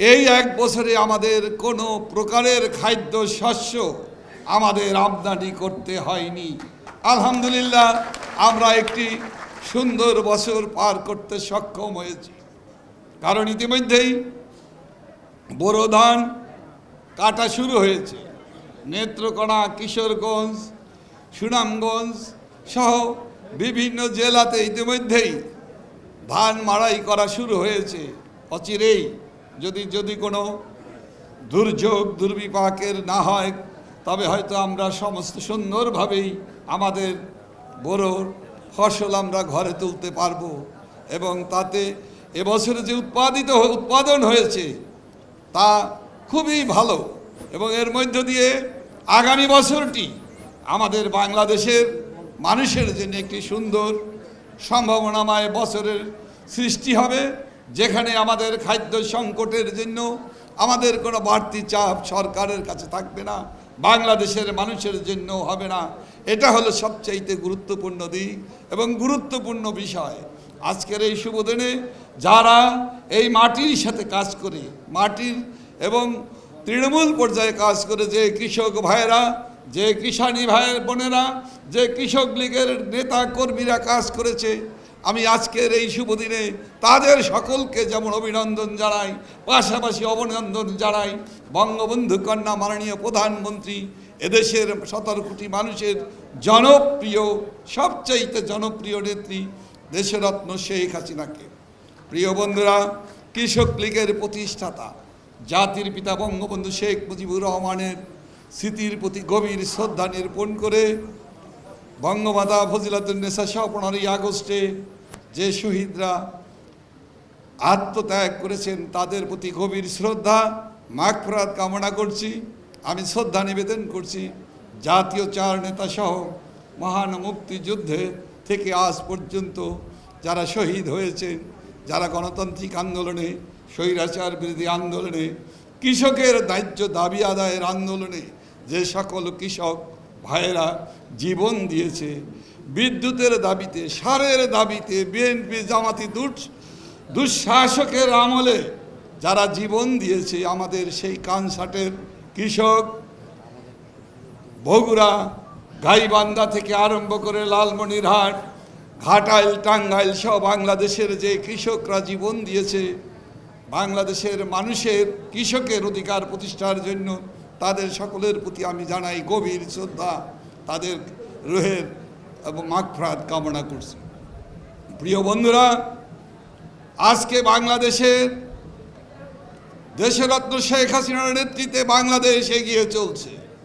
এই এক বছরে আমাদের কোনো প্রকারের খাদ্য শস্য আমাদের আমদানি করতে হয়নি। আলহামদুলিল্লাহ, আমরা একটি সুন্দর বছর পার করতে সক্ষম হয়েছি। কারণ ইতিমধ্যেই বোরো ধান কাটা শুরু হয়েছে। নেত্রকোনা, কিশোরগঞ্জ, সুনামগঞ্জ সহ বিভিন্ন জেলাতে ইতিমধ্যেই ধান মাড়াই করা শুরু হয়েছে। অচিরেই যদি কোনো দুর্যোগ দুর্বিপাকের না হয়, তবে হয়তো আমরা সমস্ত সুন্দরভাবেই আমাদের বোরোর ফসল আমরা ঘরে তুলতে পারবো। এবং তাতে এবছরে যে উৎপাদন হয়েছে তা খুবই ভালো। এবং এর মধ্য দিয়ে আগামী বছরটি আমাদের বাংলাদেশের মানুষের জন্য একটি সুন্দর সম্ভাবনাময় বছরের সৃষ্টি হবে, যেখানে আমাদের খাদ্য সংকটের জন্য আমাদের কোনো বাড়তি চাপ সরকারের কাছে থাকবে না, বাংলাদেশের মানুষের জন্য হবে না। এটা হলো সবচাইতে গুরুত্বপূর্ণ দিক এবং গুরুত্বপূর্ণ বিষয়। আজকের এই শুভ দিনে যারা এই মাটির সাথে কাজ করে, মাটির এবং তৃণমূল পর্যায়ে কাজ করে, যে কৃষক ভাইয়েরা, যে কিষাণী ভাইয়ের বোনেরা, যে কৃষক লীগের নেতা কর্মীরা কাজ করেছে, আমি আজকের এই শুভ দিনে তাদের সকলকে যেমন অভিনন্দন জানাই, পাশাপাশি অভিনন্দন জানাই বঙ্গবন্ধু কন্যা মাননীয় প্রধানমন্ত্রী, এদেশের 17 কোটি মানুষের জনপ্রিয়, সবচাইতে জনপ্রিয় নেত্রী দেশরত্ন শেখ হাসিনাকে। প্রিয় বন্ধুরা, কৃষক লীগের প্রতিষ্ঠাতা জাতির পিতা বঙ্গবন্ধু শেখ মুজিবুর রহমানের স্মৃতির প্রতি গভীর শ্রদ্ধা নির্পণ করে বঙ্গমাতা ফজিলাতুন্নেসা সহ 15ই আগস্টে যে শহীদরা আত্মত্যাগ করেছেন তাদের প্রতি গভীর শ্রদ্ধা মাগফিরাত কামনা করছি। আমি শ্রদ্ধা নিবেদন করছি জাতীয় 4 নেতা সহ মহান মুক্তিযুদ্ধে থেকে আজ পর্যন্ত যারা শহীদ হয়েছেন, যারা গণতান্ত্রিক আন্দোলনে, স্বৈরাচার বিরোধী আন্দোলনে, কৃষকের ন্যায্য দাবি আদায়ের আন্দোলনে যে সকল কৃষক ভাইয়েরা জীবন দিয়েছে, বিদ্যুতের দাবিতে, সারের দাবিতে, বিএনপি জামাতি দুঃশাসকের আমলে যারা জীবন দিয়েছে, আমাদের সেই কানসাটের কৃষক, বগুড়া, গাইবান্ধা থেকে আরম্ভ করে লালমনিরহাট, ঘাটাইল, টাঙ্গাইল সহ বাংলাদেশের যে কৃষকরা জীবন দিয়েছে, বাংলাদেশের মানুষের কৃষকের অধিকার প্রতিষ্ঠার জন্য তাদের সকলের প্রতি আমি জানাই গভীর শ্রদ্ধা, তাদের রুহের এবং মাগফিরাত কামনা করছি। প্রিয় বন্ধুরা, আজকে বাংলাদেশের দেশরত্ন শেখ হাসিনার নেতৃত্বে বাংলাদেশ এগিয়ে চলছে।